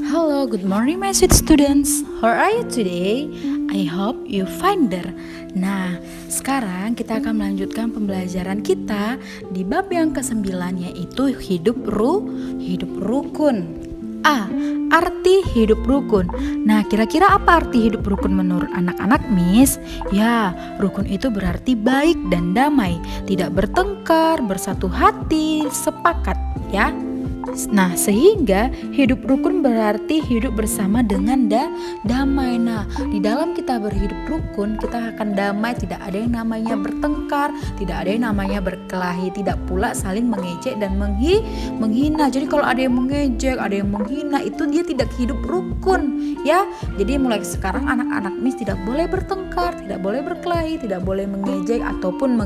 Hello, good morning my sweet students. How are you today? I hope you fine there. Nah, sekarang kita akan melanjutkan pembelajaran kita di bab yang ke-9, yaitu hidup rukun. Arti hidup rukun. Nah, kira-kira apa arti hidup rukun menurut anak-anak, Miss? Ya, rukun itu berarti baik dan damai, tidak bertengkar, bersatu hati, sepakat, ya. Nah, sehingga hidup rukun berarti hidup bersama dengan damai. Nah, di dalam kita berhidup rukun, kita akan damai, tidak ada yang namanya bertengkar, tidak ada yang namanya berkelahi, tidak pula saling mengejek dan menghina. Jadi kalau ada yang mengejek, ada yang menghina, itu dia tidak hidup rukun, ya. Jadi mulai sekarang anak-anak Miss tidak boleh bertengkar, tidak boleh berkelahi, tidak boleh mengejek ataupun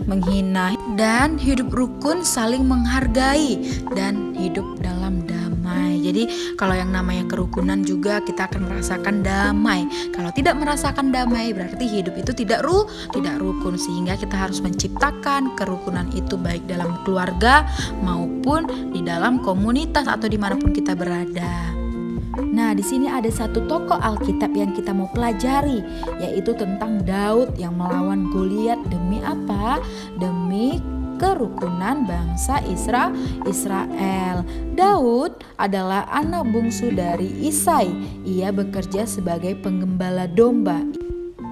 menghina. Dan hidup rukun saling menghargai dan hidup dalam damai. Jadi kalau yang namanya kerukunan juga kita akan merasakan damai. Kalau tidak merasakan damai berarti hidup itu tidak rukun. Sehingga kita harus menciptakan kerukunan itu baik dalam keluarga maupun di dalam komunitas atau dimanapun kita berada. Nah, di sini ada satu tokoh Alkitab yang kita mau pelajari, yaitu tentang Daud yang melawan Goliat demi apa? Demi kerukunan bangsa Israel. Daud adalah anak bungsu dari Isai. Ia bekerja sebagai penggembala domba.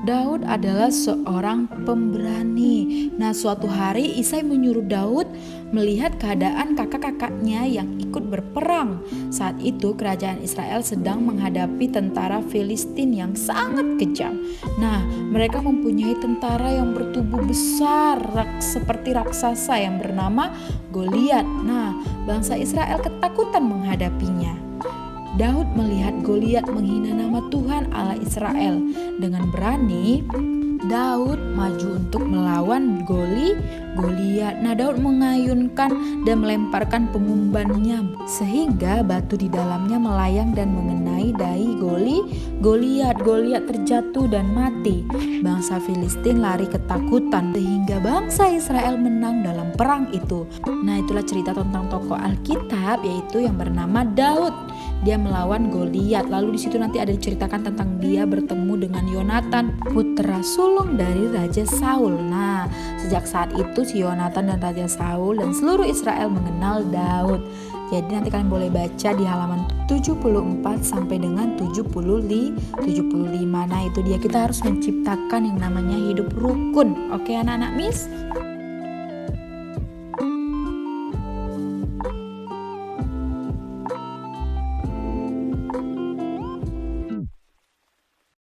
Daud adalah seorang pemberani. Nah, suatu hari Isai menyuruh Daud melihat keadaan kakak-kakaknya yang ikut berperang. Saat itu kerajaan Israel sedang menghadapi tentara Filistin yang sangat kejam. Nah, mereka mempunyai tentara yang bertubuh besar seperti raksasa yang bernama Goliat. Nah, bangsa Israel ketakutan menghadapinya. Daud melihat Goliat menghina nama Tuhan Allah Israel. Dengan berani, Daud maju untuk melawan Goliat. Nah, Daud mengayunkan dan melemparkan pengumbannya sehingga batu di dalamnya melayang dan mengenai dahi Goliat. Goliat terjatuh dan mati. Bangsa Filistin lari ketakutan sehingga bangsa Israel menang dalam perang itu. Nah, itulah cerita tentang tokoh Alkitab, yaitu yang bernama Daud. Dia melawan Goliat. Lalu di situ nanti ada diceritakan tentang dia bertemu dengan Yonatan, putra sulung dari Raja Saul. Nah, sejak saat itu si Yonatan dan Raja Saul dan seluruh Israel mengenal Daud. Jadi nanti kalian boleh baca di halaman 74 sampai dengan 75. Nah, itu dia, kita harus menciptakan yang namanya hidup rukun. Oke anak-anak Miss?